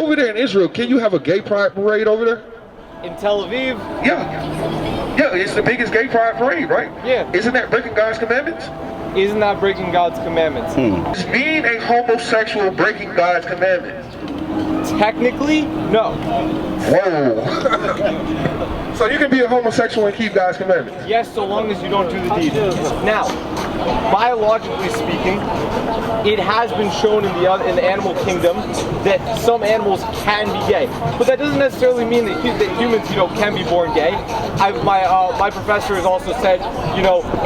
over there in Israel, can you have a gay pride parade over there? In Tel Aviv? Yeah, it's the biggest gay pride parade, right? Yeah. Isn't that breaking God's commandments? Isn't that breaking God's commandments? Is being a homosexual breaking God's commandments? Technically, no. Whoa. So you can be a homosexual and keep God's commandments? Yes, so long as you don't do the deed. Now, biologically speaking, it has been shown in the animal kingdom that some animals can be gay, but that doesn't necessarily mean that humans, can be born gay. My professor has also said,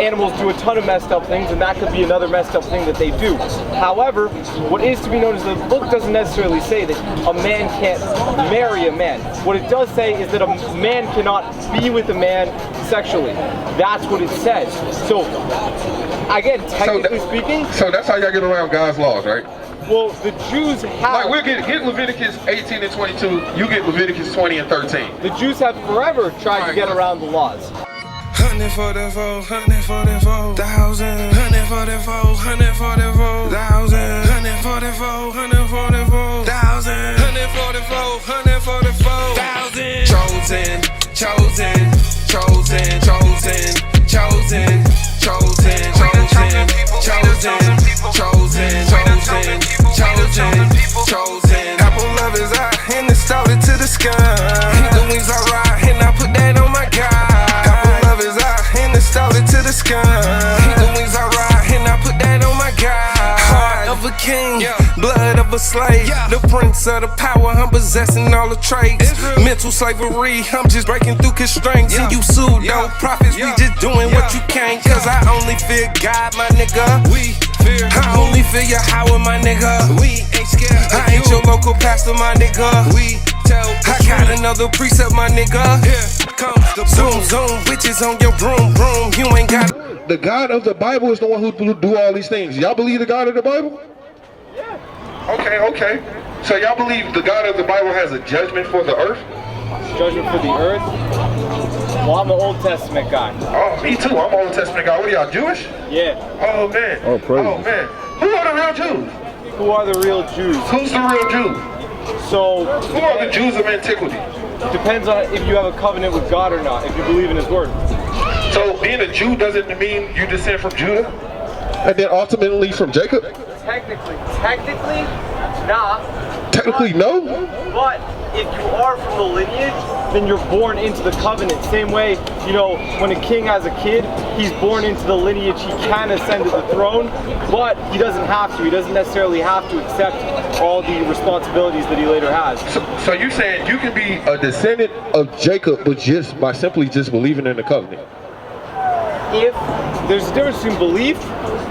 animals do a ton of messed up things, and that could be another messed up thing that they do. However, what is to be known is the book doesn't necessarily say that a man can't marry a man. What it does say is that a man cannot be with a man sexually. That's what it says. So, again, technically speaking... So that's how y'all get around God's laws, right? Well, the Jews have... Like, we'll get Leviticus 18 and 22, you get Leviticus 20 and 13. The Jews have forever tried to get around the laws. 144, 144,000, 144, 144,000, 144, 144,000, 144, 144,000. Chosen, chosen, chosen, chosen, chosen, chosen, chosen, chosen, chosen, chosen, chosen, chosen. Apple love is out and it's started to the sky. The wings are right and I put that on my guy. Started to the sky. The wings are right, and I put that on my guy. Heart of a king, blood of a slave. The prince of the power, I'm possessing all the traits. Mental slavery, I'm just breaking through constraints. And you pseudo prophets, we just doing what you can. Cause I only fear God, my nigga. I only fear Yahweh, my nigga. We ain't scared. I ain't your local pastor, my nigga. I got another precept, my nigga. Zoom, zoom, bitches on your broom, broom. You ain't got. The God of the Bible is the one who do all these things. Y'all believe the God of the Bible? Yeah. Okay. So y'all believe the God of the Bible has a judgment for the earth? Judgment for the earth? Well, I'm an Old Testament guy. Oh, me too. I'm an Old Testament guy. What are y'all, Jewish? Yeah. Oh, man. Oh, praise. Oh, man. Who are the real Jews? Who are the real Jews? Who's the real Jew? So, who are the Jews of antiquity? Depends on if you have a covenant with God or not, if you believe in His word. So being a Jew doesn't mean you descend from Judah? And then ultimately from Jacob? Technically, nah. Technically, no? But if you are from the lineage, then you're born into the covenant. Same way, when a king has a kid, he's born into the lineage. He can ascend to the throne, but he doesn't have to. He doesn't necessarily have to accept all the responsibilities that he later has. So you're saying you can be a descendant of Jacob, but just by simply just believing in the covenant? If there's a difference between belief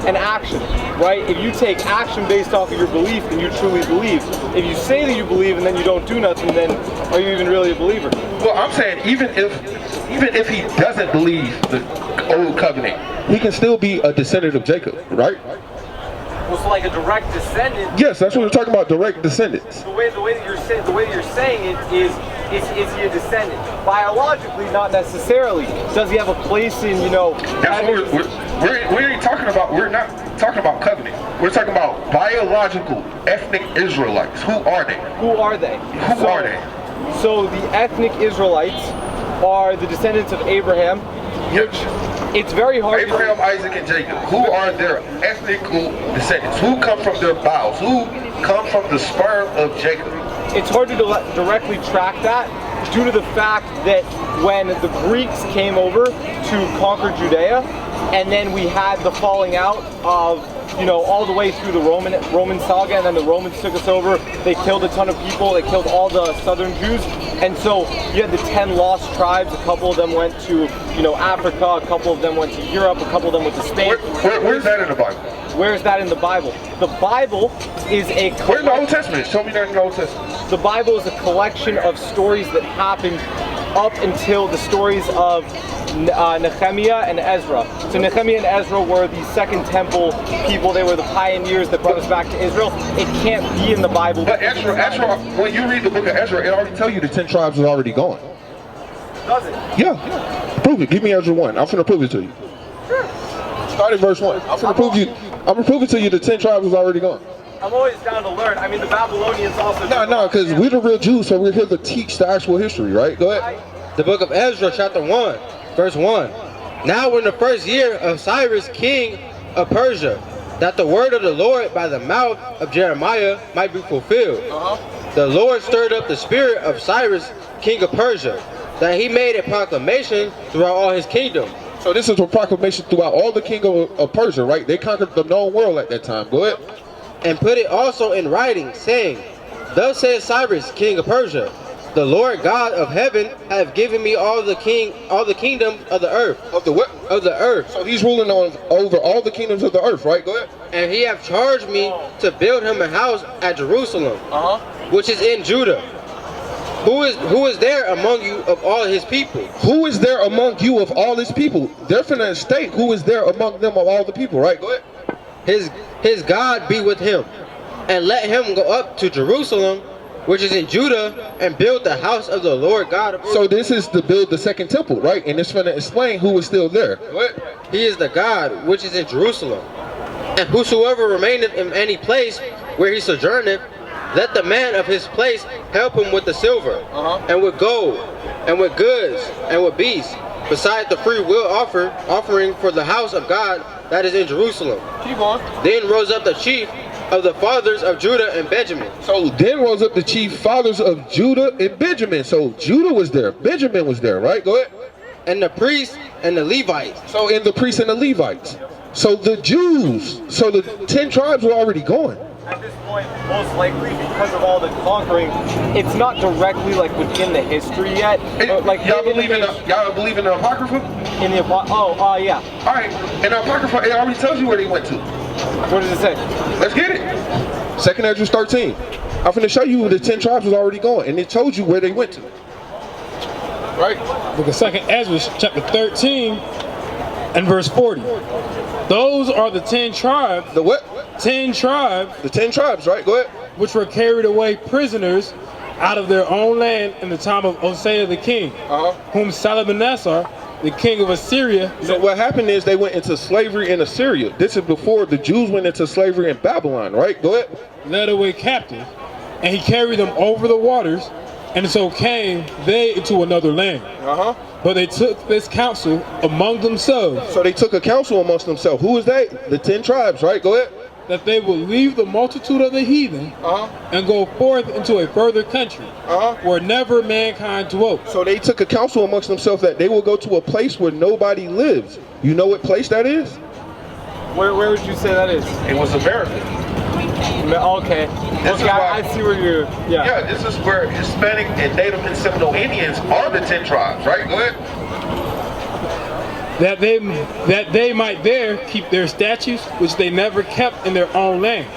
and action, right? If you take action based off of your belief, then you truly believe. If you say that you believe and then you don't do nothing, then are you even really a believer? Well, I'm saying even if he doesn't believe the old covenant, he can still be a descendant of Jacob, right? Well, so like a direct descendant. Yes, that's what we're talking about, direct descendants. The way that you're saying it is he a descendant? Biologically, not necessarily. Does he have a place in, That's what we ain't talking about. We're not talking about covenant. We're talking about biological ethnic Israelites. Who are they? Who are they? Who are they? So the ethnic Israelites are the descendants of Abraham, which it's very hard Abraham, Isaac, and Jacob. Who are their ethnical descendants? Who come from their bowels? Who come from the sperm of Jacob? It's hard to directly track that due to the fact that when the Greeks came over to conquer Judea, and then we had the falling out of, all the way through the Roman saga, and then the Romans took us over. They killed a ton of people. They killed all the southern Jews. And so you had the 10 lost tribes. A couple of them went to, Africa. A couple of them went to Europe. A couple of them went to Spain. Where's that in the Bible? Where is that in the Bible? The Bible is a... Where's the Old Testament? Show me that in the Old Testament. The Bible is a collection of stories that happened up until the stories of Nehemiah and Ezra. So Nehemiah and Ezra were the Second Temple people. They were the pioneers that brought us back to Israel. It can't be in the Bible. But Ezra, when you read the book of Ezra, it already tells you the 10 tribes are already gone. Does it? Yeah. Prove it. Give me Ezra 1. I'm finna prove it to you. Sure. Start at verse 1. I'm gonna prove it to you the 10 tribes was already gone. I'm always down to learn. I mean, the Babylonians also. No, because we're the real Jews, so we're here to teach the actual history, right? Go ahead. The book of Ezra, chapter 1, verse 1. Now in the first year of Cyrus, king of Persia, that the word of the Lord by the mouth of Jeremiah might be fulfilled. The Lord stirred up the spirit of Cyrus, king of Persia, that he made a proclamation throughout all his kingdom. So this is a proclamation throughout all the kingdom of Persia, right? They conquered the known world at that time. Go ahead. And put it also in writing, saying, Thus says Cyrus, king of Persia, the Lord God of heaven hath given me all the kingdoms of the earth. Of the what? Of the earth. So he's ruling over all the kingdoms of the earth, right? Go ahead. And he hath charged me to build him a house at Jerusalem, which is in Judah. Who is there among you of all his people? Who is there among you of all his people? They're finna state who is there among them of all the people, right? Go ahead. His God be with him, and let him go up to Jerusalem, which is in Judah, and build the house of the Lord God of Israel. So this is to build the second temple, right? And it's finna explain who is still there. Go ahead. He is the God which is in Jerusalem. And whosoever remaineth in any place where he sojourneth, let the man of his place help him with the silver, and with gold, and with goods, and with beasts, besides the free will offering for the house of God that is in Jerusalem. Keep going. Then rose up the chief of the fathers of Judah and Benjamin. So then rose up the chief fathers of Judah and Benjamin. So Judah was there, Benjamin was there, right? Go ahead. And the priests and the Levites. So in the priests and the Levites. So the Jews, so the 10 tribes were already gone. At this point, most likely because of all the conquering, it's not directly like within the history yet. Like y'all believe in the Apocrypha? In the yeah. All right, in the Apocrypha, it already tells you where they went to. What does it say? Let's get it. 2nd Ezra 13. I'm finna show you the 10 tribes was already gone, and it told you where they went to. Right? Book of 2nd Ezra, chapter 13, and verse 40. Those are the 10 tribes. The what? 10 tribes. The 10 tribes, right? Go ahead. Which were carried away prisoners out of their own land in the time of Hosea the king, whom Salmanassar, the king of Assyria. So what happened is they went into slavery in Assyria. This is before the Jews went into slavery in Babylon, right? Go ahead. Led away captive, and he carried them over the waters, and so came they into another land. But they took this counsel among themselves. So they took a counsel amongst themselves. Who is they? The 10 tribes, right? Go ahead. That they will leave the multitude of the heathen and go forth into a further country where never mankind dwelt. So they took a counsel amongst themselves that they will go to a place where nobody lives. You know what place that is? Where would you say that is? It was America. Okay. I see where you're. Yeah, this is where Hispanic and Native and Seminole Indians are the 10 tribes, right? Go ahead. That they might there keep their statutes, which they never kept in their own land.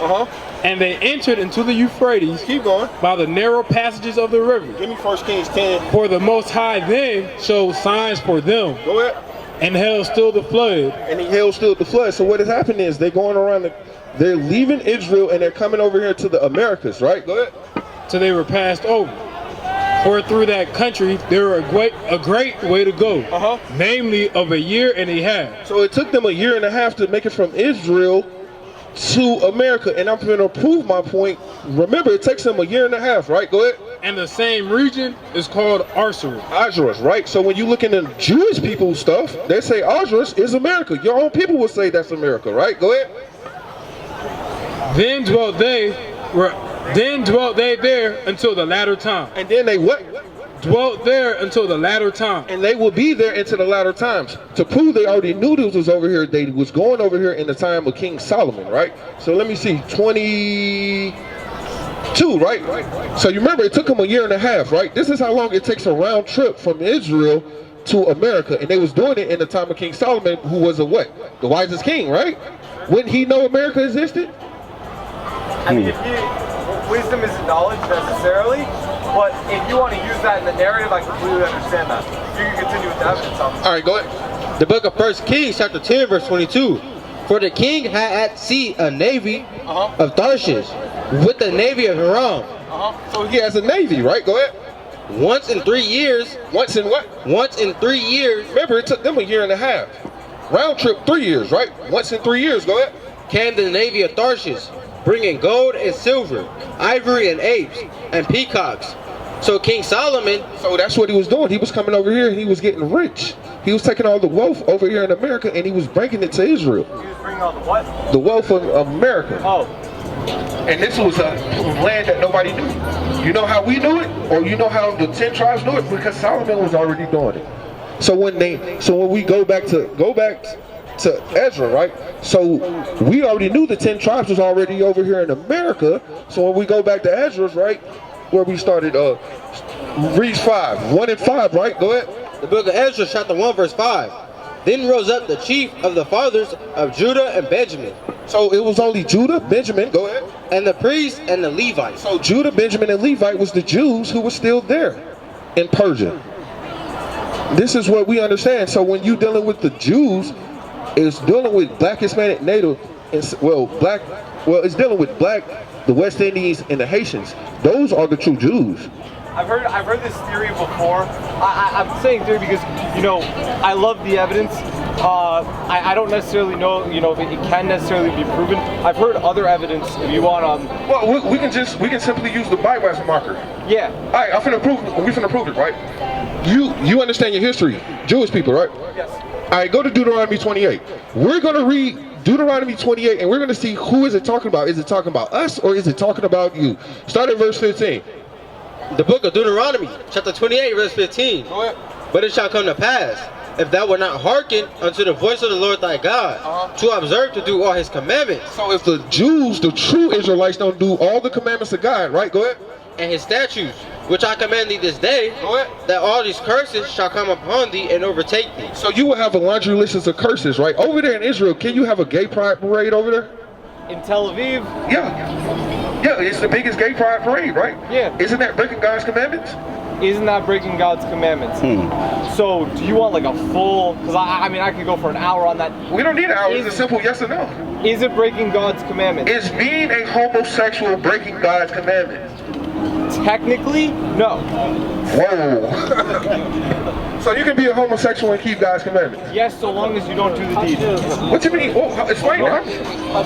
And they entered into the Euphrates. Keep going. By the narrow passages of the river. Give me 1 Kings 10. For the Most High then showed signs for them. Go ahead. And held still the flood. And he held still the flood. So what has happened is they're going around, they're leaving Israel and they're coming over here to the Americas, right? Go ahead. So they were passed over. For through that country there were a great way to go, namely of a year and a half. So it took them a year and a half to make it from Israel to America, and I'm going to prove my point. Remember, it takes them a year and a half, right? Go ahead. And the same region is called Arsarus. Right? So when you look into Jewish people stuff, they say Arsarus is America. Your own people will say that's America, right? Go ahead. Then dwelt they there until the latter time. And then they what? Dwelt there until the latter time. And they will be there into the latter times. To prove they already knew this was over here, they was going over here in the time of King Solomon, right? So let me see, 22, right? So you remember, it took them a year and a half, right? This is how long it takes a round trip from Israel to America. And they was doing it in the time of King Solomon, who was a what? The wisest king, right? Wouldn't he know America existed? I mean, wisdom isn't knowledge necessarily, but if you want to use that in the narrative, I completely understand that. You can continue with that. All right, go ahead. The book of 1 Kings, chapter 10, verse 22. For the king had at sea a navy of Tarshish with the navy of Hiram. So he has a navy, right? Go ahead. Once in 3 years. Once in what? Once in 3 years. Remember, it took them a year and a half. Round trip 3 years, right? Once in 3 years. Go ahead. Came the navy of Tarshish bringing gold and silver, ivory and apes, and peacocks. So King Solomon, So that's what he was doing. He was coming over here and he was getting rich. He was taking all the wealth over here in America and he was bringing it to Israel. He was bringing all the what? The wealth of America. Oh, And this was a land that nobody knew. You know how we knew it? Or you know how the 10 tribes knew it? Because Solomon was already doing it. So when we go back to Ezra, right? So we already knew the 10 tribes was already over here in America. So when we go back to Ezra's, right? Where we started, read 5, 1 and 5, right? Go ahead. the book of Ezra, chapter 1, verse 5. Then rose up the chief of the fathers of Judah and Benjamin, So it was only Judah, Benjamin, go ahead. and the priests and the Levites. So Judah, Benjamin, and Levite was the Jews who were still there in Persia. This is what we understand. So when you dealing with the Jews, it's dealing with black, Hispanic, Native, and it's dealing with black, the West Indies, and the Haitians. Those are the true Jews. I've heard this theory before. I'm saying theory because, you know, I love the evidence. I don't necessarily know, you know, if it can necessarily be proven. I've heard other evidence. If you want, Well, we can simply use the Bible as a marker. yeah, All right, we finna prove it, right? You understand your history, Jewish people, right? yes. All right, go to Deuteronomy 28. We're gonna read Deuteronomy 28, and we're gonna see who is it talking about. Is it talking about us, or is it talking about you? Start at verse 15. The book of Deuteronomy, chapter 28, verse 15. Go ahead. But it shall come to pass, if thou wilt not hearken unto the voice of the Lord thy God, to observe to do all his commandments, So if the Jews, the true Israelites, don't do all the commandments of God, right? Go ahead. and his statutes, which I command thee this day, Go ahead. that all these curses shall come upon thee and overtake thee. So you will have a laundry list of curses, right? Over there in Israel, can you have a gay pride parade over there? In Tel Aviv, Yeah, it's the biggest gay pride parade, right? Yeah. Isn't that breaking God's commandments? isn't that breaking God's commandments? So do you want like a full? Because I mean, I could go for an hour on that. We don't need an hour. It's a simple yes or no. Is it breaking God's commandments? Is being a homosexual breaking God's commandments? Technically, no. Whoa. So you can be a homosexual and keep God's commandments? Yes, so long as you don't do the deed. What you mean? Oh, explain that.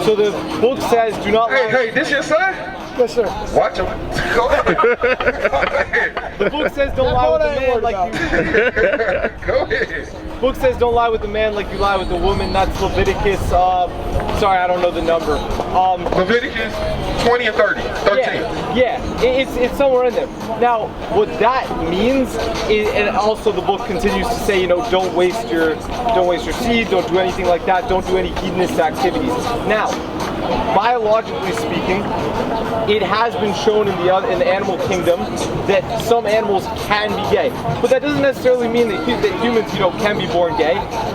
So the book says, do not lie. Hey, this your son? Yes, sir. Watch him. Go ahead. The book says don't lie with the man like you. Go ahead. The book says don't lie with the man like you lie with the woman. That's Leviticus. Sorry, I don't know the number. Leviticus 20 and 30. 13. Yeah, it's somewhere in there. Now, what that means is, and also the book continues to say, you know, don't waste your seed, don't do anything like that, don't do any hedonist activities. Now, biologically speaking, it has been shown in the animal kingdom that some animals can be gay, but that doesn't necessarily mean that humans, you know, can be born gay.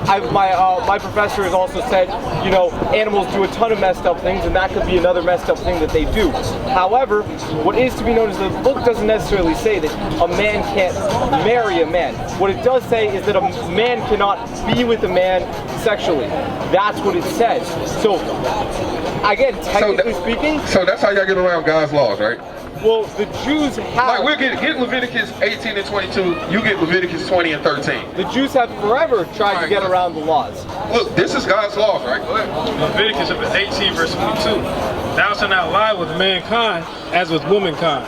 My professor has also said, you know, animals do a ton of messed up things, and that could be another messed up thing that they do. However, what is to be known is the book doesn't necessarily say that a man can't marry a man. What it does say is that a man cannot be with a man sexually. That's what it says. So, again, technically speaking, So that's how y'all get around God's laws, right? well, the Jews have. Like we'll get Leviticus 18 and 22. You get Leviticus 20 and 13. The Jews have forever tried to get around the laws. Look, this is God's laws, right? Go ahead. Leviticus 18, verse 22. Thou shalt not lie with mankind as with womankind.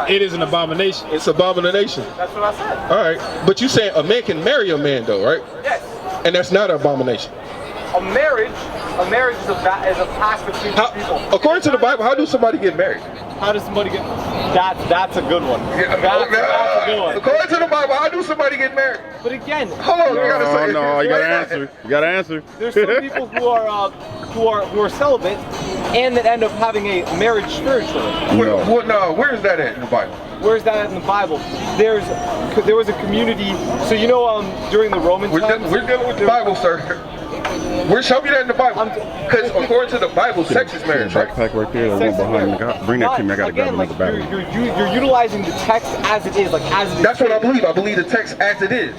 It is an abomination. It's abomination. That's what I said. All right, but you saying a man can marry a man, though, right? Yes. And that's not an abomination. A marriage is a pact between two people. According to the Bible, how do somebody get married? How does somebody get? That's a good one. That's a good one. According to the Bible, how do somebody get married? But again, Hold on, you gotta say. No, you gotta answer. You gotta answer. there's some people who are celibate and that end up having a marriage spiritually. No, where is that at in the Bible? Where's that in the Bible? There was a community. So you know, during the Roman times, We're dealing with the Bible, sir. We're showing you that in the Bible. Because according to the Bible, sex is marriage, right? Backpack right there. The one behind me. Bring that to me. I gotta grab another battery. You're utilizing the text as it is, like as it is. That's what I believe. I believe the text as it is.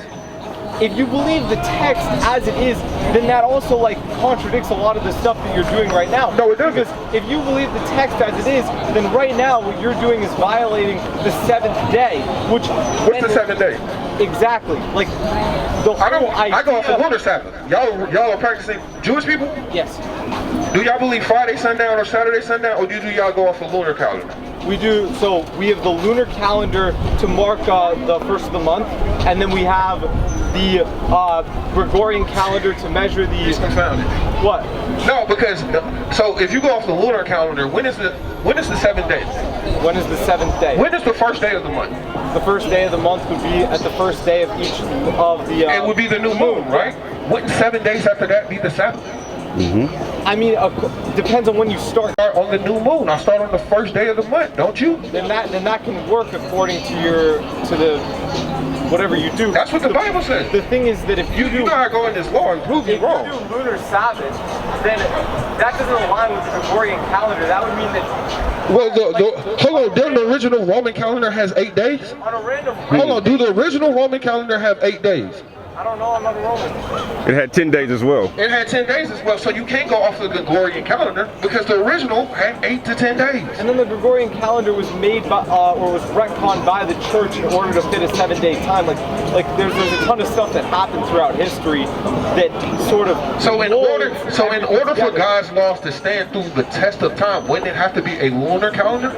If you believe the text as it is, then that also like contradicts a lot of the stuff that you're doing right now. No, it doesn't. Because if you believe the text as it is, then right now what you're doing is violating the seventh day, which What's the seventh day? Exactly. Like the whole I go off the idea- lunar Sabbath. Y'all are practicing Jewish people? Yes. Do y'all believe Friday sundown or Saturday sundown, or do y'all go off a lunar calendar? We do, so we have the lunar calendar to mark the first of the month, and then we have the Gregorian calendar to measure the... It's confounded. What? No, because, so if you go off the lunar calendar, when is the 7th day? When is the 7th day? When is the first day of the month? The first day of the month would be at the first day of each of the... it would be the new moon, right? Wouldn't 7 days after that be the Sabbath? I mean, depends on when you start. On the new moon. I start on the first day of the month, don't you? Then that can work according to the whatever you do. That's what the Bible says. The thing is that if you do, you gotta go in this law and prove me wrong. If you do lunar Sabbath, then that doesn't align with the Gregorian calendar. That would mean that. Well, hold on. Didn't the original Roman calendar has 8 days? On a random. Hold on. Do the original Roman calendar have 8 days? I don't know. I'm not a Roman. It had 10 days as well. It had 10 days as well, so you can't go off the Gregorian calendar because the original had 8 to 10 days. And then the Gregorian calendar was made by, or was retconned by the church in order to fit a 7-day time. Like there's a ton of stuff that happened throughout history that sort of. So in order for God's laws to stand through the test of time, wouldn't it have to be a lunar calendar?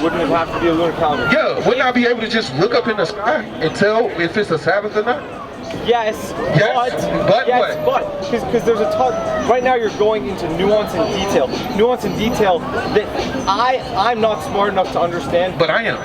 Wouldn't it have to be a lunar calendar? Yeah. Wouldn't I be able to just look up in the sky and tell if it's a Sabbath or not? Yes, but because there's a ton. Right now, you're going into nuance and detail that I'm not smart enough to understand. But I am.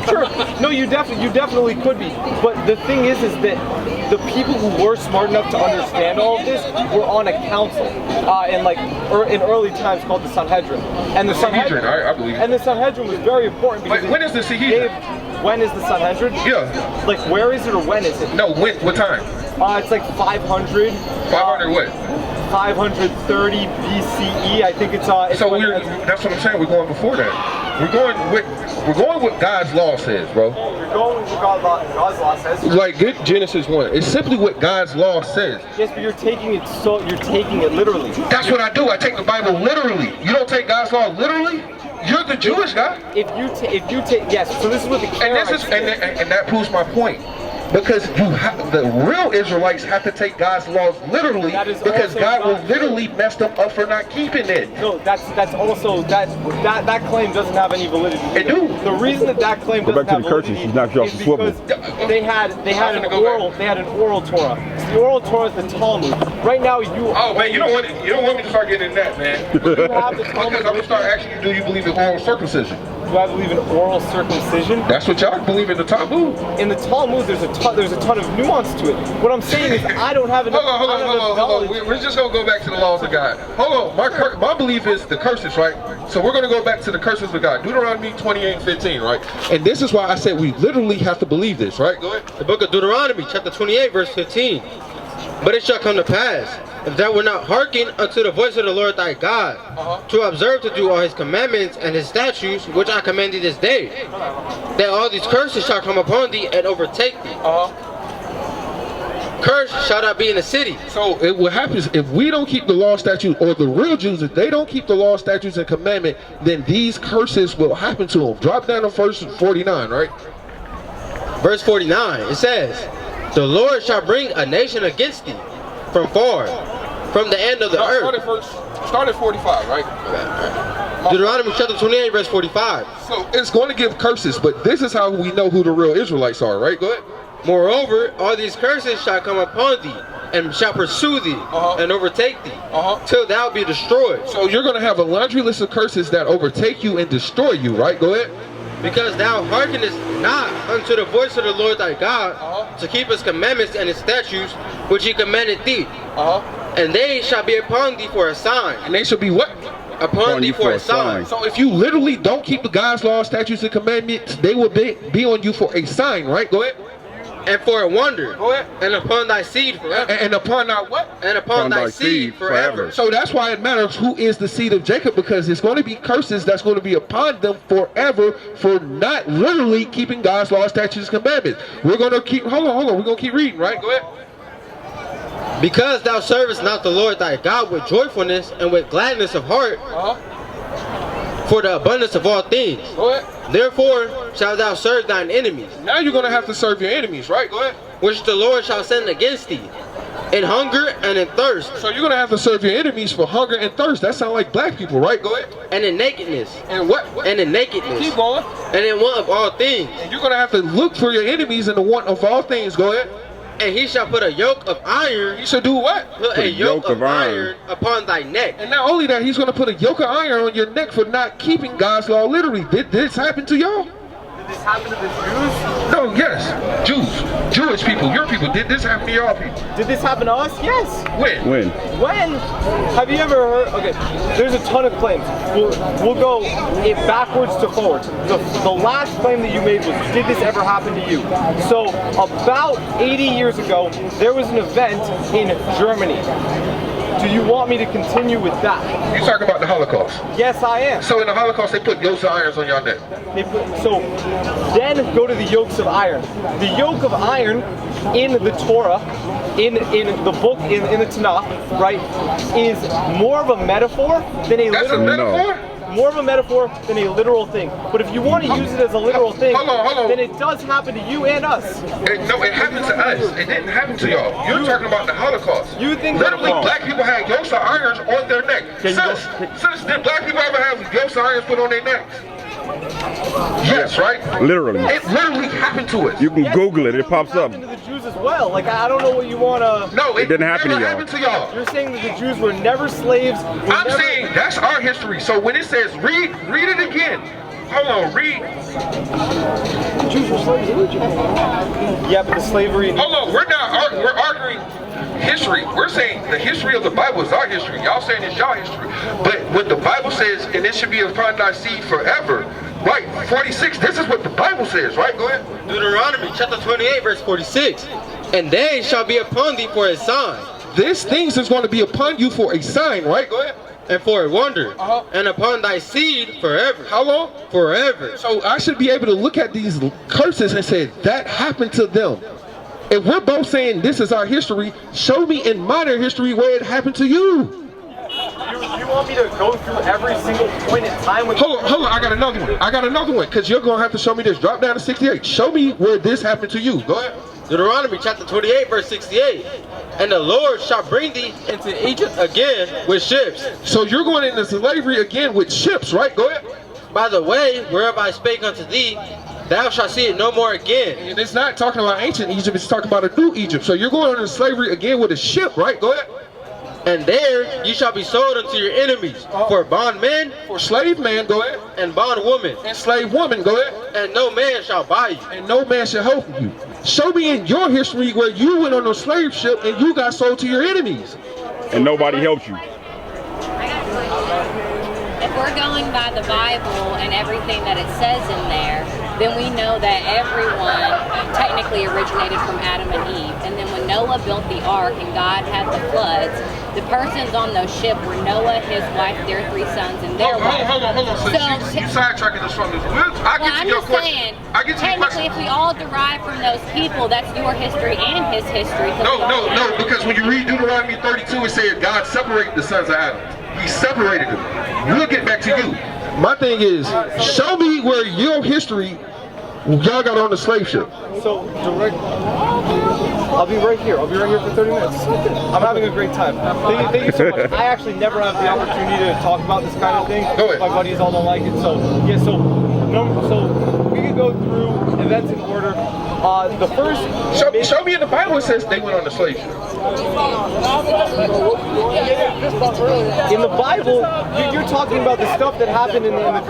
Sure, no, you definitely could be. But the thing is that the people who were smart enough to understand all of this were on a council in early times called the Sanhedrin, and the Sanhedrin, I believe. And the Sanhedrin was very important because when is the Sanhedrin? When is the Sanhedrin? Yeah. Like, where is it or when is it? No, when? What time? It's like 500. 500 what? 530 BCE. I think it's. So that's what I'm saying. We're going before that. We're going what God's law says, bro. You're going with what God's law says. Like, get Genesis 1. It's simply what God's law says. Yes, but you're taking it literally. That's what I do. I take the Bible literally. You don't take God's law literally? You're the Jewish guy. If you take yes. So this is what the and that proves my point. Because the real Israelites have to take God's laws literally, because God will literally mess them up for not keeping it. No, that claim doesn't have any validity. It do. The reason that claim doesn't have validity is because they had an oral Torah. So the oral Torah is the Talmud. Right now Oh man, you don't want me to start getting in that, man. You have the Talmud. Because I'm gonna start asking you, do you believe in oral circumcision? Do I believe in oral circumcision? That's what y'all believe in the Talmud. In the Talmud, there's a ton of nuance to it. What I'm saying is, I don't have enough. Hold on. We're just gonna go back to the laws of God. Hold on. My belief is the curses, right? So we're gonna go back to the curses of God. Deuteronomy 28:15, right? And this is why I said we literally have to believe this, right? Go ahead. The book of Deuteronomy, chapter 28, verse 15. But it shall come to pass, if thou wilt not hearken unto the voice of the Lord thy God, to observe to do all his commandments and his statutes, which I command thee this day, that all these curses shall come upon thee and overtake thee. Cursed shall not be in the city. So what happens if we don't keep the law, statutes, or the real Jews, if they don't keep the law, statutes, and commandment, then these curses will happen to them. Drop down to verse 49, right? Verse 49, it says, the Lord shall bring a nation against thee from far, from the end of the earth. Start at 45, right? Deuteronomy chapter 28, verse 45. So it's going to give curses, but this is how we know who the real Israelites are, right? Go ahead. Moreover, all these curses shall come upon thee, and shall pursue thee, and overtake thee, till thou be destroyed. So you're going to have a laundry list of curses that overtake you and destroy you, right? Go ahead. Because thou hearkenest not unto the voice of the Lord thy God, to keep his commandments and his statutes, which he commanded thee. And they shall be upon thee for a sign. And they shall be what? Upon thee for a sign. So if you literally don't keep the God's laws, statutes, and commandments, they will be on you for a sign, right? Go ahead. And for a wonder. Go ahead. And upon thy seed forever. And upon thy what? And upon thy seed forever. So that's why it matters who is the seed of Jacob, because it's going to be curses that's going to be upon them forever for not literally keeping God's laws, statutes, and commandments. We're going to keep, hold on, we're going to keep reading, right? Go ahead. Because thou servest not the Lord thy God with joyfulness and with gladness of heart, for the abundance of all things. Go ahead. Therefore shalt thou serve thine enemies. Now you're going to have to serve your enemies, right? Go ahead. Which the Lord shall send against thee, In hunger and in thirst. So you're gonna have to serve your enemies for hunger and thirst. That sounds like black people, right? Go ahead. And in nakedness. And what? And in nakedness. Keep going. And in want of all things. And you're gonna have to look for your enemies in the want of all things. Go ahead. And he shall put a yoke of iron. He should do what? Put a yoke of iron upon thy neck. And not only that, he's gonna put a yoke of iron on your neck for not keeping God's law literally. Did this happen to y'all? Did this happen to the Jews? No, yes. Jewish people, your people. Did this happen to y'all people? Did this happen to us? Yes. When? When? Have you ever heard? Okay, there's a ton of claims. We'll go it backwards to forward. The last claim that you made was, did this ever happen to you? So about 80 years ago, there was an event in Germany. Do you want me to continue with that? You talking about the Holocaust? Yes, I am. So in the Holocaust, they put yokes of irons on your neck. So then go to the yokes of iron. The yoke of iron in the Torah, in the book, in the Tanakh, right, is more of a metaphor than a That's literal. a metaphor? More of a metaphor than a literal thing. But if you want to use it as a literal thing, hold on. then it does happen to you and us. No, it happened to us. It didn't happen to y'all. You're talking about the Holocaust. You think literally black people had yokes of irons on their neck. Since did black people ever have yokes of irons put on their necks? Yes, right? Literally. It literally happened to us. You can Google it. It pops up. Happened to the Jews as well. Like, I don't know what you want to. No, it didn't happen to never y'all. happened to y'all. You're saying that the Jews were never slaves. I'm saying that's our history. So when it says read it again. Hold on, read. Jews were slaves in Egypt. Yeah, but the slavery. Hold on, we're arguing history. We're saying the history of the Bible is our history. Y'all saying it's y'all history. But what the Bible says, and it should be upon thy seed forever. Right, 46, this is what the Bible says, right? Go ahead. Deuteronomy chapter 28 verse 46. And they shall be upon thee for a sign. This things is going to be upon you for a sign, right? Go ahead. And for a wonder. And upon thy seed forever. How long? Forever. So I should be able to look at these curses and say, that happened to them. If we're both saying this is our history, show me in modern history where it happened to you. You want me to go through every single point in time? Hold on, I got another one. Because you're going to have to show me this. Drop down to 68. Show me where this happened to you. Go ahead. Deuteronomy chapter 28 verse 68. And the Lord shall bring thee into Egypt again with ships. So you're going into slavery again with ships, right? Go ahead. By the way, whereof I spake unto thee, thou shalt see it no more again. And it's not talking about ancient Egypt, it's talking about a new Egypt. So you're going into slavery again with a ship, right? Go ahead. And there you shall be sold unto your enemies for bondmen, for slave man, go ahead. And bondwoman, and slave woman, go ahead. And no man shall buy you. And no man shall help you. Show me in your history where you went on a slave ship and you got sold to your enemies. And nobody helped you. If we're going by the Bible and everything that it says in there, then we know that everyone technically originated from Adam and Eve. And then when Noah built the ark and God had the floods, the persons on those ships were Noah, his wife, their 3 sons, and their wife. Hold on. So you sidetracking this from this. I'm just saying, technically, if we all derive from those people, that's your history and his history. No, because when you read Deuteronomy 32, it said God separated the sons of Adam. He separated them. We'll get back to you. My thing is, show me where your history, y'all got on the slave ship. So, I'll be right here. I'll be right here for 30 minutes. I'm having a great time. Thank you so much. I actually never have the opportunity to talk about this kind of thing. Go ahead. My buddies all don't like it. So, yeah, so we could go through events in order. The first... Show me in the Bible it says they went on the slave ship. In the Bible, you're talking about the stuff that happened in the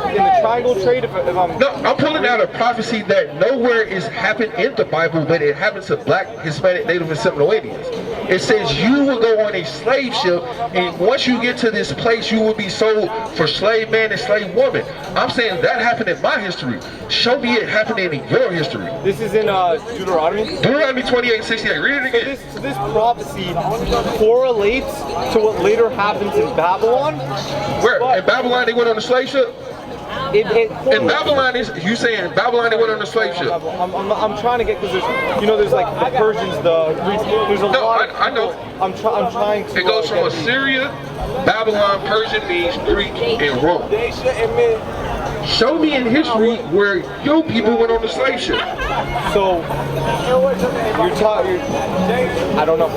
triangle trade. If I'm... No, I'm pulling out a prophecy that nowhere is happened in the Bible, but it happens to Black, Hispanic, Native, and Seminole Indians. It says you will go on a slave ship, and once you get to this place, you will be sold for slave man and slave woman. I'm saying that happened in my history. Show me it happening in your history. This is in Deuteronomy? Deuteronomy 28:68. Read it again. So this prophecy correlates to what later happens in Babylon. Where? In Babylon they went on a slave ship? In Babylon, you saying Babylon they went on a slave ship? I'm trying to get, because there's like the Persians, there's a lot. I know. I'm trying to. It goes from Assyria, Babylon, Persian means Greek, and Rome. Show me in history where your people went on the slave ship. So I don't know.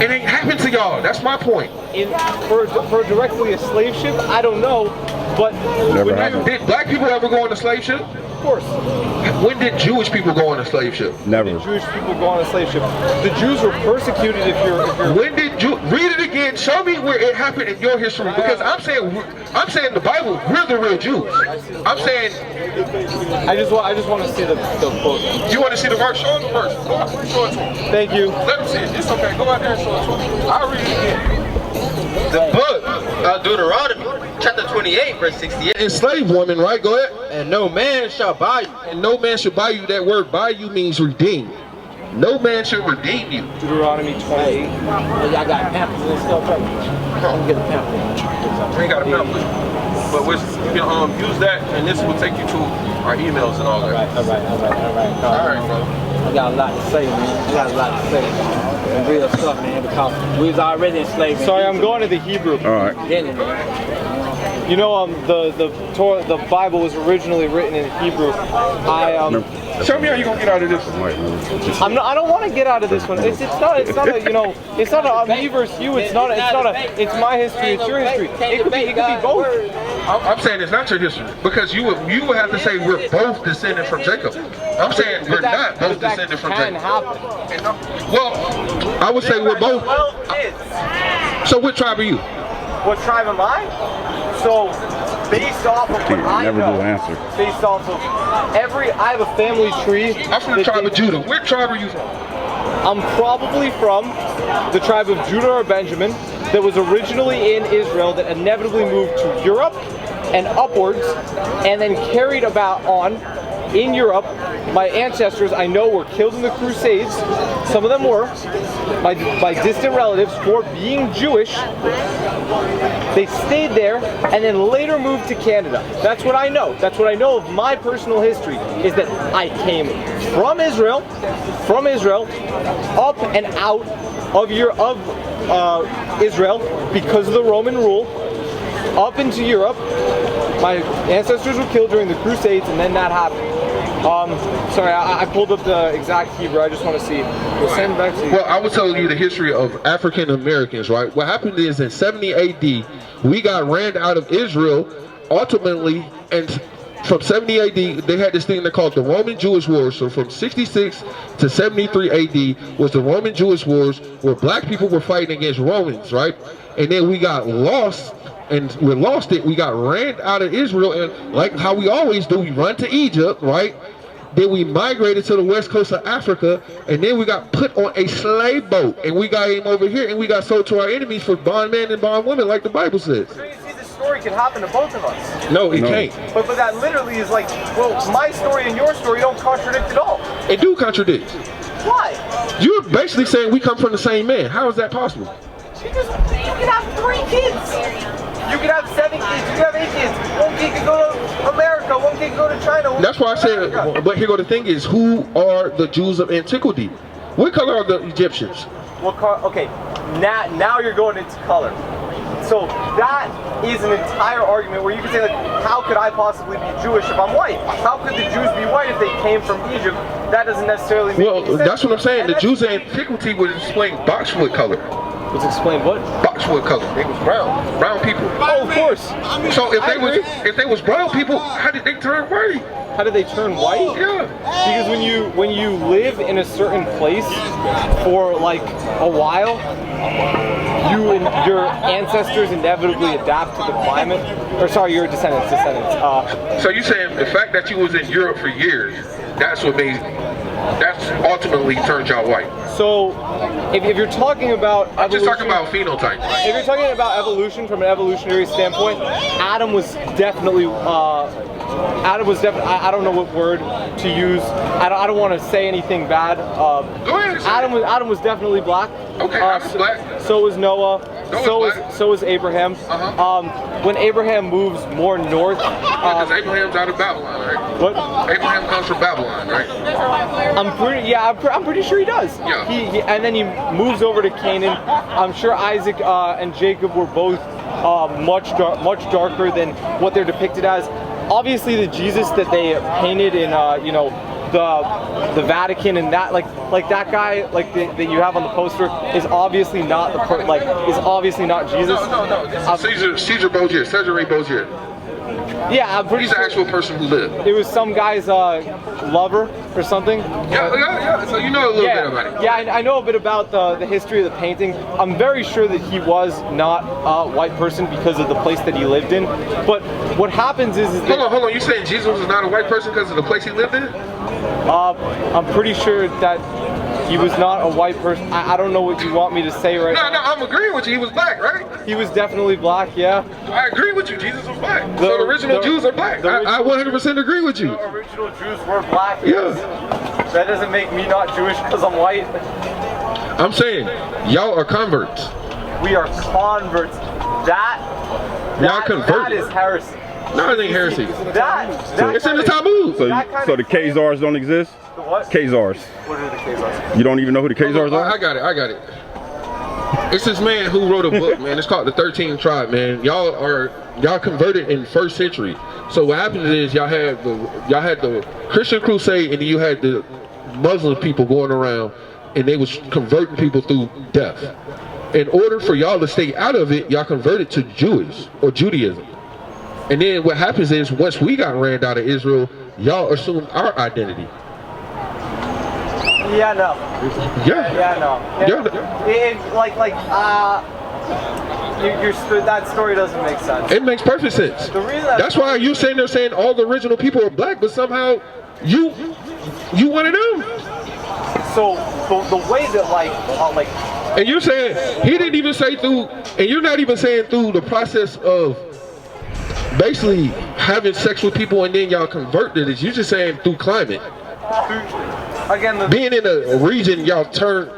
It ain't happened to y'all. That's my point. For directly a slave ship, I don't know. But Never happened. Did black people ever go on a slave ship? Of course. When did Jewish people go on a slave ship? Never. The Jewish people go on a slave ship. The Jews were persecuted if you're When did read it again? Show me where it happened in your history, because I'm saying the Bible, we're the real Jews. I'm saying I just want to see the quote. you want to see the verse? Show the verse. Go out there, show it to me. Thank you. Let them see it. It's okay. Go out there and show it to me. I'll read it again. The book of Deuteronomy, chapter 28, verse 68. Enslaved woman, right? Go ahead. And no man shall buy you. And no man should buy you. That word buy you means redeem. No man should redeem you. Deuteronomy 28. Y'all got pamphlets and stuff, right? I'm get a pamphlet. We ain't got a pamphlet. But you can use that, and this will take you to our emails and all that. All right, bro. I got a lot to say, man. I got a lot to say. And real stuff, man, because we was already enslaved. Sorry, I'm going to the Hebrew. All right. Getting it. You know, the Torah, the Bible was originally written in Hebrew. Show me how you gonna get out of this. I don't want to get out of this one. It's not a, you know, it's not a me versus you. It's my history. It's your history. It could be both. I'm saying it's not your history, because you would have to say we're both descended from Jacob. I'm saying we're not both descended from Jacob. Well, I would say we're both. So what tribe are you? What tribe am I? So, based off of what I Never know, do answer. based off of I have a family tree. I'm from the tribe of Judah. What tribe are you from? I'm probably from the tribe of Judah or Benjamin that was originally in Israel that inevitably moved to Europe and upwards and then carried about on in Europe. My ancestors, I know, were killed in the Crusades. Some of them were by distant relatives for being Jewish. They stayed there and then later moved to Canada. That's what I know. That's what I know of my personal history, is that I came from Israel, up and out of Israel because of the Roman rule, up into Europe. My ancestors were killed during the Crusades, and then that happened. Sorry, I pulled up the exact Hebrew. I just want to see. We'll send back to you. Well, I will tell you the history of African Americans, right? What happened is in 70 AD, we got ran out of Israel, ultimately, and from 70 AD, they had this thing they called the Roman Jewish Wars. So from 66 to 73 AD was the Roman Jewish Wars, where black people were fighting against Romans, right? And then we got lost. And we lost it. We got ran out of Israel, and like how we always do, we run to Egypt, right? Then we migrated to the west coast of Africa, and then we got put on a slave boat, and we got him over here, and we got sold to our enemies for bondmen and bondwomen, like the Bible says. So you see, this story can happen to both of us. No, it can't. But that literally is like, well, my story and your story don't contradict at all. It do contradict. Why? You're basically saying we come from the same man. How is that possible? Because you can have 3 kids. You can have 7 kids, you can have 8 kids. One kid can go to America, one kid can go to China. That's why I said, but here go the thing is, who are the Jews of antiquity? What color are the Egyptians? What color? Okay, now you're going into color. So that is an entire argument where you can say, like, how could I possibly be Jewish if I'm white? How could the Jews be white if they came from Egypt? That doesn't necessarily make any sense. That's what I'm saying. The Jews of antiquity would explain boxwood color. Was explained what? Boxwood color. They was brown people. Oh, of course. So if they was brown people, how did they turn white? How did they turn white? Yeah. Because when you live in a certain place for like a while, you and your ancestors inevitably adapt to the climate. Or sorry, your descendants. So you saying the fact that you was in Europe for years, that's ultimately turned y'all white. So if you're talking about I'm just talking about phenotype. If you're talking about evolution from an evolutionary standpoint, Adam was definitely I don't know what word to use. I don't want to say anything bad. Go ahead. Adam was definitely black. Okay, Adam's black. So was Noah. So was Abraham. When Abraham moves more north, because Abraham's out of Babylon, right? What? Abraham comes from Babylon, right? I'm pretty sure he does. Yeah. And then he moves over to Canaan. I'm sure Isaac and Jacob were both much darker than what they're depicted as. obviously the Jesus that they painted in, you know, the Vatican and that, like that guy, like that you have on the poster, is obviously not is obviously not Jesus. No. Caesar Borgia, Cesare Borgia. Yeah, I'm pretty He's sure the actual person who lived. it was some guy's lover or something. Yeah. So you know a little bit about it. Yeah, I know a bit about the history of the painting. I'm very sure that he was not a white person because of the place that he lived in. But what happens is that... Hold on. You saying Jesus was not a white person because of the place he lived in? I'm pretty sure that he was not a white person. I don't know what you want me to say right now. No, I'm agreeing with you. He was black, right? He was definitely black, yeah. I agree with you. Jesus was black. So the original Jews are black. I 100% agree with you. The original Jews were black, yes. Yeah. That doesn't make me not Jewish because I'm white. I'm saying, y'all are converts. We are converts. Y'all converted. That is heresy. No, it ain't heresy. It's in the Talmud. So the Khazars don't exist? The what? Khazars. What are the Khazars? You don't even know who the Khazars are? I got it. It's this man who wrote a book, man. It's called The 13th Tribe, man. Y'all converted in 1st century. So what happens is y'all had the Christian crusade, and then you had the Muslim people going around, and they was converting people through death. In order for y'all to stay out of it, y'all converted to Jewish or Judaism. And then what happens is once we got ran out of Israel, y'all assumed our identity. Yeah, no. Yeah. That story doesn't make sense. It makes perfect sense. The reason that's why you sitting there saying all the original people are black, but somehow you one of them. So the way that and you're saying he didn't even say through, and you're not even saying through the process of basically having sex with people and then y'all converted it. You're just saying through climate. Again, being in a region y'all turn.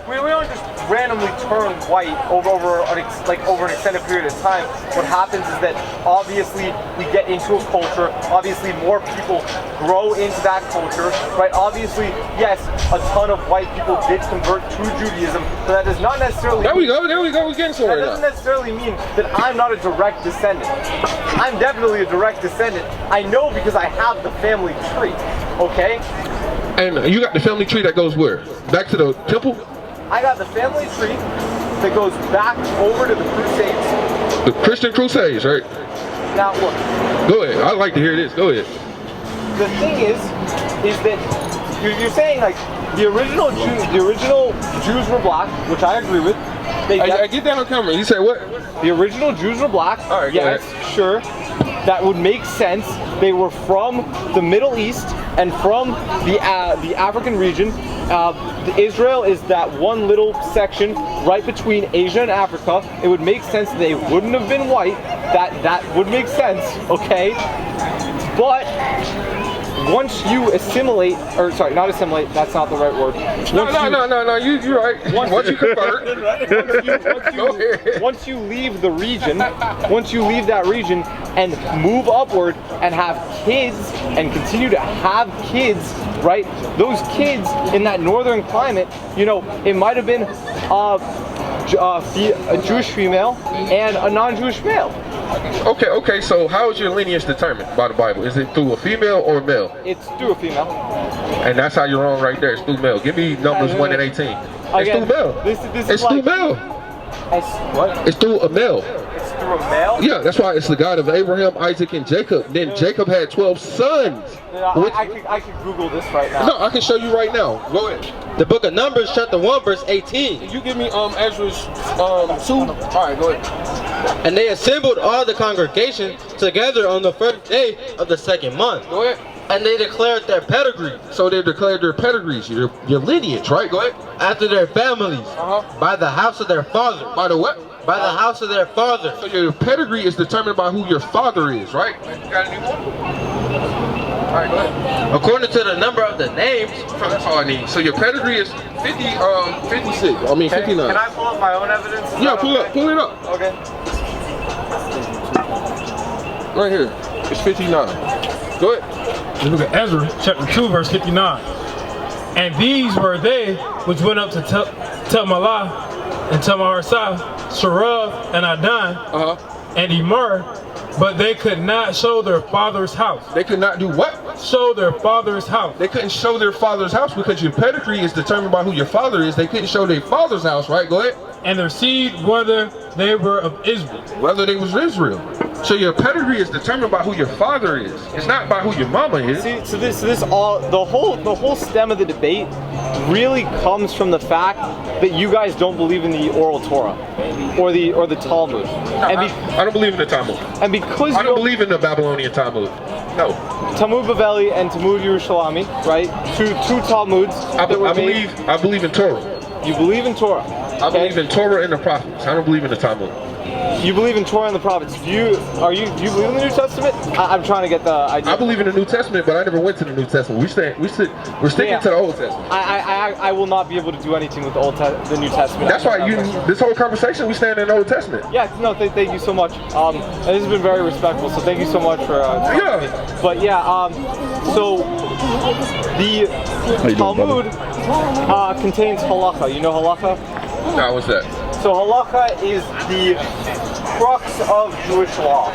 We don't just randomly turn white over an extended period of time. What happens is that obviously we get into a culture. Obviously, more people grow into that culture, right? Obviously, yes, a ton of white people did convert to Judaism, but that does not necessarily. There we go. We're getting somewhere. That doesn't necessarily mean that I'm not a direct descendant. I'm definitely a direct descendant. I know because I have the family tree. Okay. And you got the family tree that goes where? Back to the temple? I got the family tree that goes back over to the Crusades. The Christian Crusades, right? Now look. Go ahead. I'd like to hear this. Go ahead. The thing is that you're saying like the original Jews were black, which I agree with. I get that on camera. You say what? The original Jews were black. All right, yes, sure. That would make sense. They were from the Middle East and from the African region. Israel is that one little section right between Asia and Africa. It would make sense that they wouldn't have been white. That would make sense, okay? But once you assimilate, or sorry, not assimilate, that's not the right word. No, you're right. Once you convert. Once you leave the region, once you leave that region and move upward and have kids and continue to have kids, right? Those kids in that northern climate, you know, it might have been a Jewish female and a non-Jewish male. Okay, so how is your lineage determined by the Bible? Is it through a female or a male? It's through a female. And that's how you're wrong right there. It's through male. Give me Numbers 1 and 18. It's through male. It's through male. What? It's through a male. It's through a male? Yeah, that's why it's the God of Abraham, Isaac, and Jacob. Then Jacob had 12 sons. I could Google this right now. No, I can show you right now. Go ahead. The book of Numbers, chapter 1, verse 18. Can you give me Ezra's 2? All right, go ahead. And they assembled all the congregation together on the first day of the second month. Go ahead. And they declared their pedigree. So they declared their pedigrees, your lineage, right? Go ahead. After their families, by the house of their father. By the what? By the house of their father. So your pedigree is determined by who your father is, right? You got any more? All right, go ahead. According to the number of the names. That's all I need. So your pedigree is 56. I mean 59. Can I pull up my own evidence? Yeah, pull it up. Okay. Right here. It's 59. Go ahead. The book of Ezra, chapter 2, verse 59. And these were they which went up to Telmalah and Telmaharsah, Sharab and Adon, and Emar, But they could not show their father's house. They could not do what? Show their father's house. They couldn't show their father's house because your pedigree is determined by who your father is. They couldn't show their father's house, right? Go ahead. And their seed, whether they were of Israel. Whether they was Israel. So your pedigree is determined by who your father is. It's not by who your mama is. See, so this all the whole stem of the debate really comes from the fact that you guys don't believe in the oral Torah or the Talmud. And I don't believe in the Talmud. And because I don't believe in the Babylonian Talmud. No. Talmud Baveli and Talmud Yerushalmi, right? Two Talmuds. I believe in Torah. You believe in Torah. I believe in Torah and the prophets. I don't believe in the Talmud. You believe in Torah and the prophets. Do you believe in the New Testament? I'm trying to get the idea. I believe in the New Testament, but I never went to the New Testament. We're sticking to the Old Testament. I will not be able to do anything with the New Testament. That's why this whole conversation we stand in the Old Testament. Yeah, no, thank you so much. And this has been very respectful, so thank you so much for talking to me. But yeah, so the Talmud contains halacha. You know halacha? No, what's that? So halacha is the crux of Jewish law.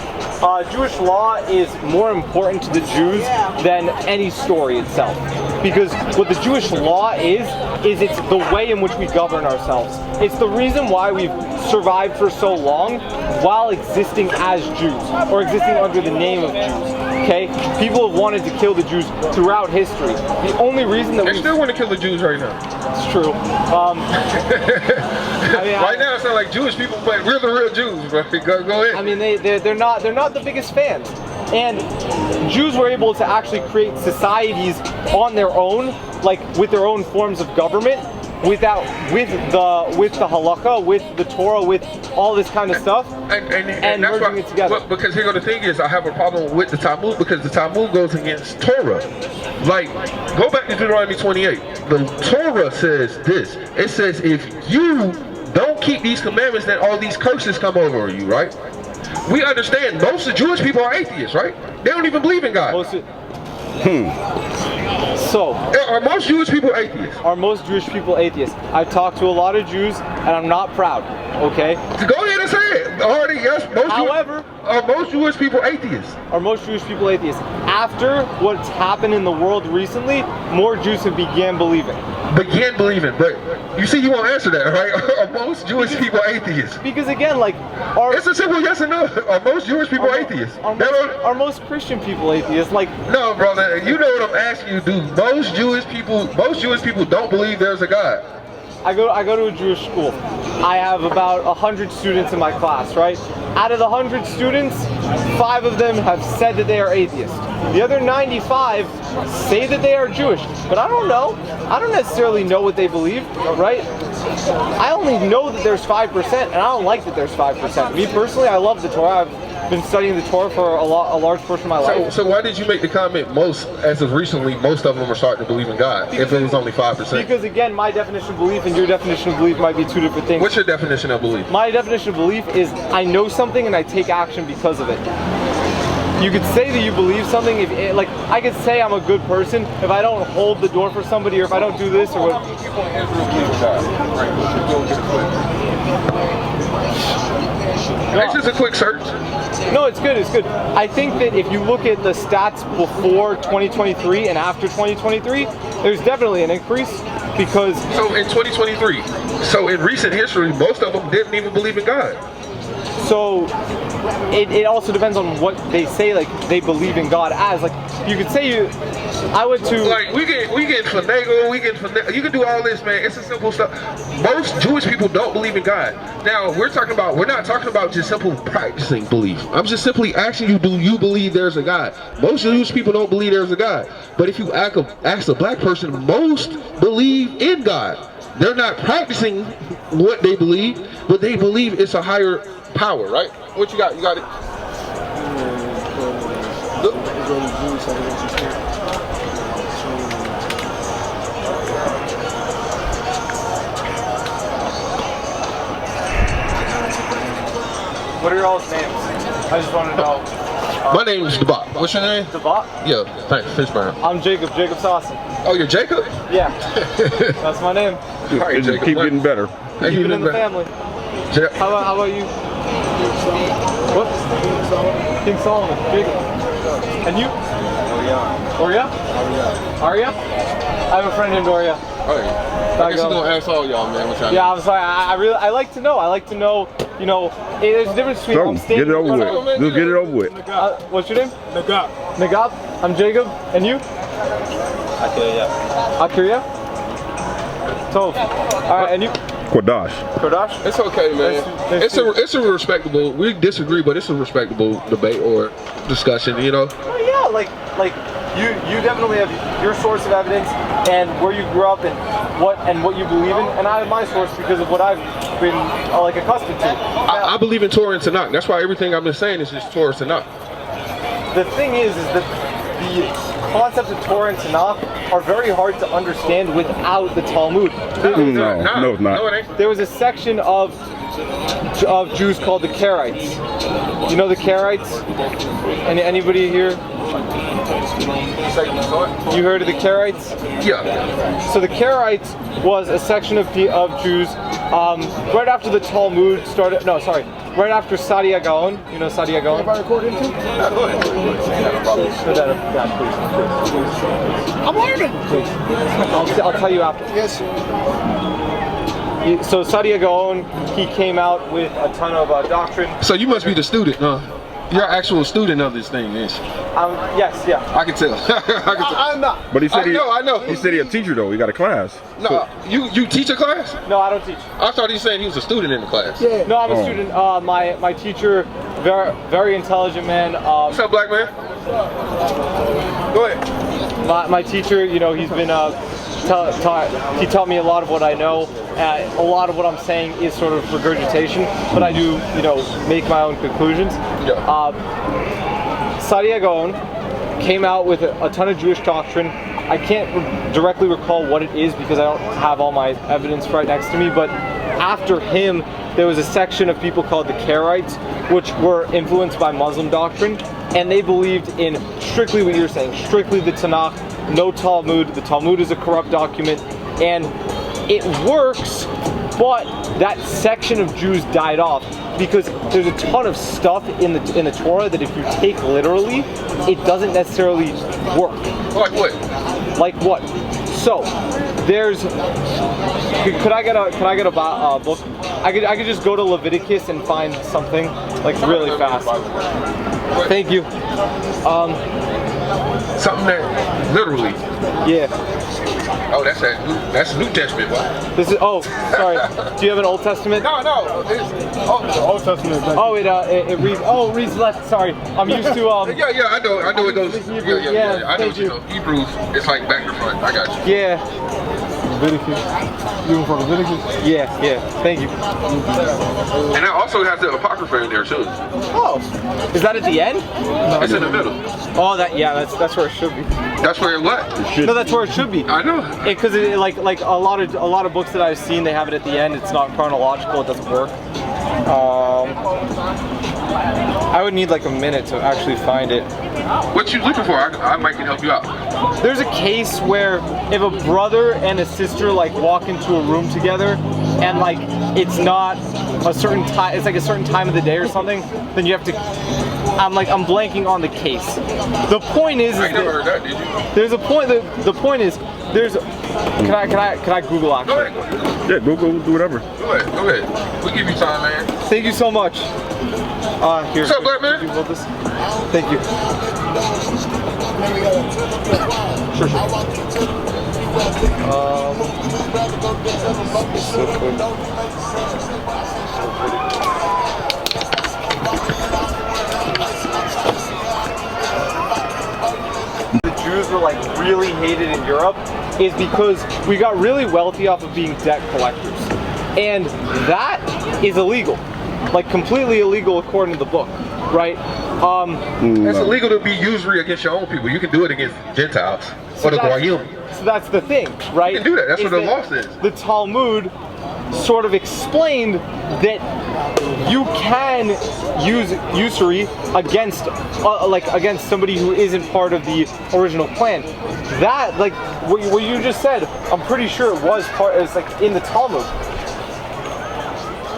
Jewish law is more important to the Jews than any story itself. Because what the Jewish law is it's the way in which we govern ourselves. It's the reason why we've survived for so long while existing as Jews, or existing under the name of Jews. Okay? People have wanted to kill the Jews throughout history. The only reason that they still want to kill the Jews right now. It's true. Right now it's not like Jewish people, but we're the real Jews, bro. Go ahead. I mean, they're not the biggest fans. And Jews were able to actually create societies on their own, like with their own forms of government, with the halakha, with the Torah, with all this kind of stuff, and that's merging it together. Because here the thing is, I have a problem with the Talmud because the Talmud goes against Torah. Like, go back to Deuteronomy 28. The Torah says this. It says if you don't keep these commandments, then all these curses come over you, right? We understand most of Jewish people are atheists, right? They don't even believe in God. So, are most Jewish people atheists? Are most Jewish people atheists? I've talked to a lot of Jews, and I'm not proud. Okay. Go ahead and say it. Already, yes. However, are most Jewish people atheists? Are most Jewish people atheists? After what's happened in the world recently, more Jews have began believing. But you see, you won't answer that, right? Are most Jewish people atheists? Because again, like, it's a simple yes or no. Are most Jewish people atheists? Are most Christian people atheists? Like, no, brother. You know what I'm asking you. Do most Jewish people don't believe there's a God? I go to a Jewish school. I have about 100 students in my class, right? Out of the 100 students, 5 of them have said that they are atheists. The other 95 say that they are Jewish, but I don't know. I don't necessarily know what they believe, right? I only know that there's 5%, and I don't like that there's 5%. Me personally, I love the Torah. I've been studying the Torah for a large portion of my life. So why did you make the comment as of recently, most of them are starting to believe in God, if it was only 5%? Because again, my definition of belief and your definition of belief might be 2 different things. What's your definition of belief? My definition of belief is I know something and I take action because of it. You could say that you believe something, like I could say I'm a good person if I don't hold the door for somebody, or if I don't do this or what. It's just a quick search. No, it's good, it's good. I think that if you look at the stats before 2023 and after 2023, there's definitely an increase because... So in 2023, so in recent history, most of them didn't even believe in God. So it also depends on what they say, like they believe in God as. Like you could say I went to... Like we get finagle, you can do all this, man. It's a simple stuff. Most Jewish people don't believe in God. Now we're not talking about just simple practicing belief. I'm just simply asking you, do you believe there's a God? Most Jewish people don't believe there's a God. But if you ask a black person, most believe in God. They're not practicing what they believe, but they believe it's a higher power, right? What you got? You got it? Look. What are your all's names? I just want to know. My name is Debot. What's your name? Debot? Yeah, thanks. Fishburne. I'm Jacob Sawson. Oh, you're Jacob? Yeah. That's my name. All right, Jacob. Keep getting better. Keep it in the family. How about you? What? King Solomon. Jacob. And you? Oria. Aria? I have a friend named Oria. Oh, yeah. I guess you're gonna ask all y'all, man. What y'all Yeah, I'm sorry. I like to know. I like to know. You know, there's a difference between. I'm Get it over with. Just get it over with. What's your name? Nagab. Nagab. I'm Jacob. And you? Akiria. Tov. All right, and you? Kodash. Kodash. It's okay, man. It's a respectable. We disagree, but it's a respectable debate or discussion. You know. Oh yeah, like you definitely have your source of evidence and where you grew up and what you believe in, and I have my source because of what I've been like accustomed to. I believe in Torah and Tanakh. That's why everything I've been saying is just Torah and Tanakh. The thing is that the concepts of Torah and Tanakh are very hard to understand without the Talmud. No, it's not. No, it ain't. There was a section of Jews called the Karaites. You know the Karaites? Anybody here? You heard of the Karaites? Yeah. So the Karaites was a section of Jews right after the Talmud started. No, sorry. Right after Sadia Gaon. You know Sadia Gaon? Have I recorded too? Yeah, go ahead. Please. I'm learning. I'll tell you after. Yes. So Sadia Gaon, he came out with a ton of doctrine. So you must be the student, huh? You're an actual student of this thing, is yes, yeah. I can tell. I'm not. But he said I know. He said he's a teacher though. He got a class. No, you teach a class? No, I don't teach. I thought he was saying he was a student in the class. Yeah. No, I'm a student. My teacher, very intelligent man. What's up, black man? Go ahead. My teacher, you know, he's been he taught me a lot of what I know. A lot of what I'm saying is sort of regurgitation, but I do, you know, make my own conclusions. Yeah. Sadia Gaon came out with a ton of Jewish doctrine. I can't directly recall what it is because I don't have all my evidence right next to me, but after him, there was a section of people called the Karaites, which were influenced by Muslim doctrine, and they believed in strictly what you're saying, strictly the Tanakh, no Talmud. The Talmud is a corrupt document, and it works, but that section of Jews died off because there's a ton of stuff in the Torah that if you take literally, it doesn't necessarily work. Like what? Like what? So there's. Could I get a book? I could just go to Leviticus and find something like really fast. Thank you. Something that literally. Yeah. Oh, that's New Testament. What? This is. Oh, sorry. Do you have an Old Testament? No. The Old Testament. Oh, it reads. Oh, it reads left. Sorry, I'm used to. Yeah, I know it goes. Hebrew, Yeah. I know thank what you know. Hebrews, it's like back to front. I got you. Yeah. Leviticus. You for Leviticus? Yeah. Thank you. And that also has the Apocrypha in there too. Oh, is that at the end? It's in the middle. Oh, that's where it should be. That's where it what? No, that's where it should be. I know. Because like a lot of books that I've seen, they have it at the end. It's not chronological. It doesn't work. I would need like a minute to actually find it. What you looking for? I might can help you out. There's a case where if a brother and a sister like walk into a room together and like it's not a certain time, it's like a certain time of the day or something, then you have to. I'm blanking on the case. The point is, I never heard that, did you? There's a point. The point is, there's. Can I Google actually? Go ahead. Yeah, Google, do whatever. Go ahead. We'll give you time, man. Thank you so much. Here. What's up, black man? Could you hold this? Thank you. Sure. So the Jews were like really hated in Europe is because we got really wealthy off of being debt collectors. And that is illegal. Like completely illegal according to the book, right? It's illegal to be usury against your own people. You can do it against Gentiles or the Goyim. So that's the thing, right? You can do that. That's what the law says. The Talmud sort of explained that you can use usury against against somebody who isn't part of the original plan. That, like what you just said, I'm pretty sure it was part. It's like in the Talmud.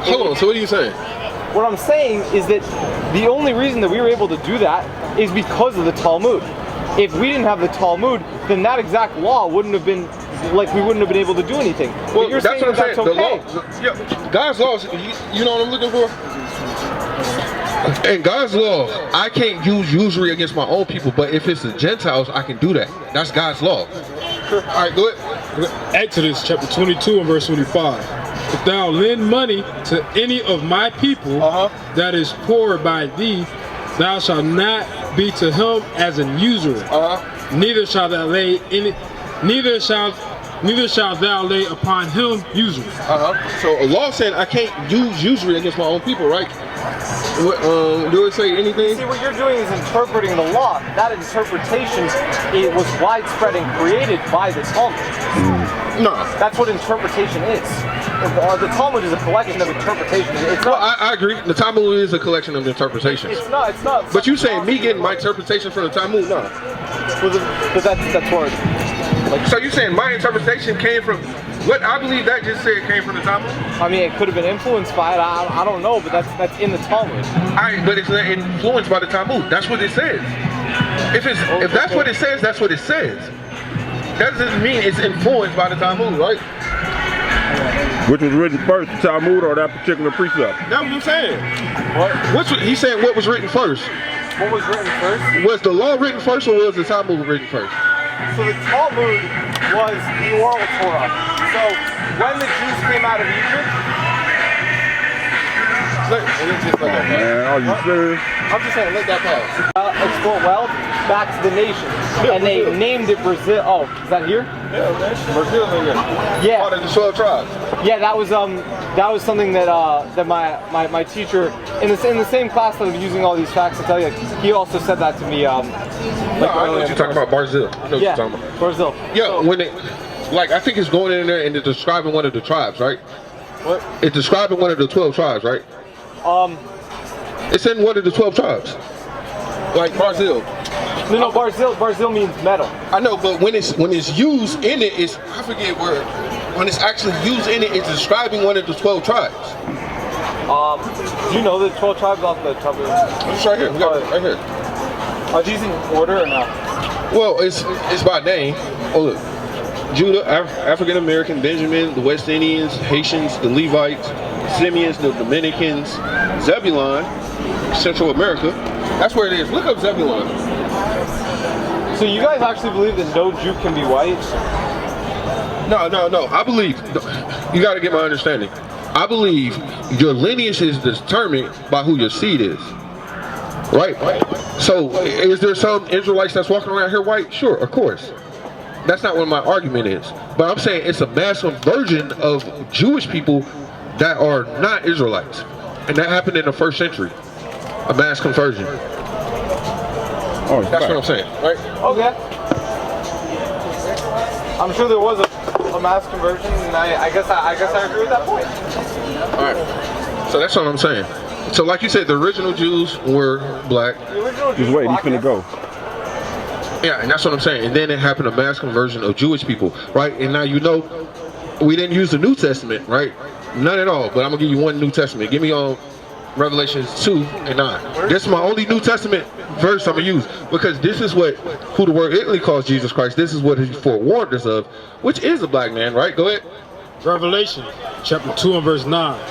Hold on. So what are you saying? What I'm saying is that the only reason that we were able to do that is because of the Talmud. If we didn't have the Talmud, then that exact law wouldn't have been, like, we wouldn't have been able to do anything. Well, you're that's saying what I'm saying. okay. The law, yeah, God's laws, you know what I'm looking for? In God's law, I can't use usury against my own people, but if it's the Gentiles, I can do that. That's God's law. All right, go ahead. Exodus chapter 22 and verse 25. If thou lend money to any of my people that is poor by thee, thou shalt not be to him as an usurer. Neither shalt thou lay any, neither shalt thou lay upon him usury. So a law saying I can't use usury against my own people, right? Do it say anything? See, what you're doing is interpreting the law. That interpretation, it was widespread and created by the Talmud. No. That's what interpretation is. The Talmud is a collection of interpretations. It's not. I agree. The Talmud is a collection of interpretations. It's not. It's not. But you saying me getting my interpretation from the Talmud? No. But that's where. Like, so you saying my interpretation came from what I believe that just said came from the Talmud? I mean, it could have been influenced by it. I don't know, but that's in the Talmud. But it's not influenced by the Talmud. That's what it says. If that's what it says, that's what it says. That doesn't mean it's influenced by the Talmud, right? Which was written first, the Talmud or that particular precept? That's what I'm saying. What? He's saying what was written first. What was written first? Was the law written first or was the Talmud written first? So the Talmud was the oral Torah. So when the Jews came out of Egypt, Man, are you serious? I'm just saying, let that pass. Export wealth back to the nation, and they named it Brazil. Oh, is that here? Yeah, Brazil's in here. Yeah. Part of the 12 tribes. Yeah, that was something that that my teacher in the same class that I'm using all these facts to tell you, he also said that to me. I know what you're talking about, Brazil. I know what you're talking about. Brazil. Yeah, so, when it, like, I think it's going in there and it's describing one of the tribes, right? What? It's describing one of the 12 tribes, right? It's in one of the 12 tribes. Like Brazil. No, Brazil means metal. I know, but when it's used in it, it's, I forget where. When it's actually used in it, it's describing one of the 12 tribes. Do you know the 12 tribes off the top of it? It's right here. We got it right here. Are these in order or not? Well, it's by name. Oh look, Judah, African American, Benjamin, the West Indians, Haitians, the Levites, Simeons, the Dominicans, Zebulon, Central America. That's where it is. Look up Zebulon. So you guys actually believe that no Jew can be white? No. I believe, you got to get my understanding. I believe your lineage is determined by who your seed is. Right? So, is there some Israelites that's walking around here white? Sure, of course. That's not what my argument is. But I'm saying it's a mass conversion of Jewish people that are not Israelites. And that happened in the 1st century. A mass conversion. Oh, that's what I'm saying, right? Okay. I'm sure there was a mass conversion, and I guess I agree with that point. All right. So that's what I'm saying. So like you said, the original Jews were black. The original Jews Just wait, he's finna go. Yeah, and that's what I'm saying. And then it happened a mass conversion of Jewish people, right? And now you know, we didn't use the New Testament, right? None at all. But I'm gonna give you one New Testament. Give me on Revelations 2 and 9. This is my only New Testament verse I'm gonna use because this is who the word Italy calls Jesus Christ. This is what he forewarned us of, which is a black man, right? Go ahead. Revelation chapter 2 and verse 9.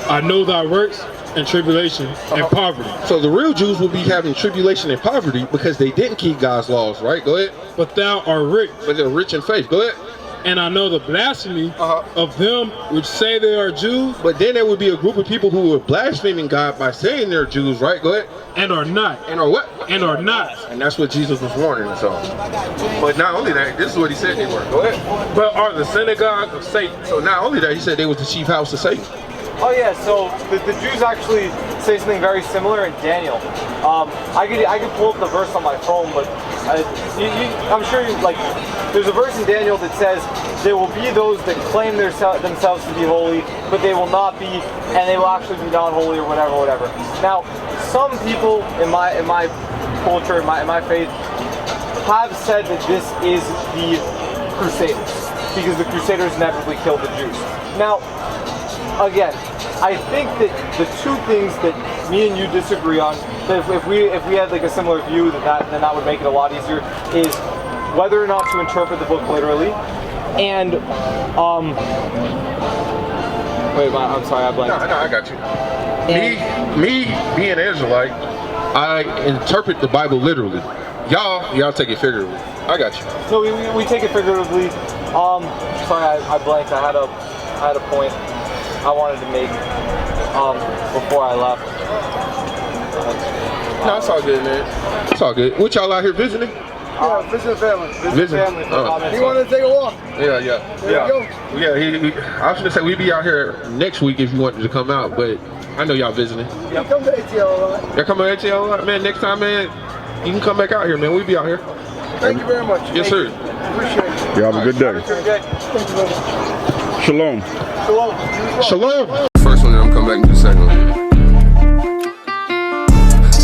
I know thy works and tribulation and poverty. So the real Jews will be having tribulation and poverty because they didn't keep God's laws, right? Go ahead. But thou art rich. But they're rich in faith. Go ahead. And I know the blasphemy of them which say they are Jews. But then there would be a group of people who were blaspheming God by saying they're Jews, right? Go ahead. And are not. And are what? And are not. And that's what Jesus was warning us on. But not only that, this is what he said they were. Go ahead. But are the synagogue of Satan. So not only that, he said they was the chief house of Satan. Oh yeah, so the Jews actually say something very similar in Daniel. I could pull up the verse on my phone, but I'm sure you like. There's a verse in Daniel that says there will be those that claim themselves to be holy, but they will not be, and they will actually be not holy or whatever. Now, some people in my culture, in my faith, have said that this is the Crusaders because the Crusaders inevitably killed the Jews. Now, again, I think that the two things that me and you disagree on, that if we had like a similar view, then that would make it a lot easier, is whether or not to interpret the book literally, and wait, I'm sorry, I blanked. No, I got you. Me being an Israelite, I interpret the Bible literally. Y'all take it figuratively. I got you. No, we take it figuratively. Sorry, I blanked. I had a point I wanted to make before I left. No, it's all good, man. It's all good. What y'all out here visiting? Yeah, visiting family. Visiting? He wanted to take a walk. Yeah. There you go. Yeah, I was gonna say we'd be out here next week if you wanted to come out, but I know y'all visiting. Yeah, come to ATL a lot. Y'all coming to ATL a lot? Man, next time, man, you can come back out here, man. We'll be out here. Thank you very much. Yes, sir. Appreciate it. You have a good day. Thank you very much. Shalom. Shalom. First one, then I'm coming back to the second one.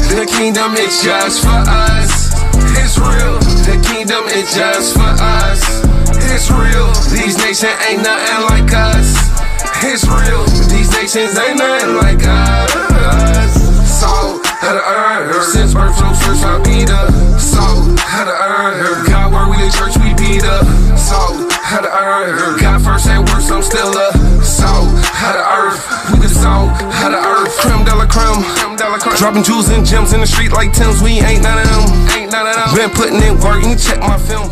The kingdom is just for us. It's real. The kingdom is just for us. It's real. These nations ain't nothing like us. It's real. These nations ain't nothing like us. Salt of the earth. Since birth, no church, I be the salt of the earth. God, where we the church, we be the salt of the earth. God first and worst, I'm still a salt of the earth. We the salt of the earth. Creme de la creme. Dropping jewels and gems in the street like Tim's. We ain't none of them. Been putting in work. You check my film.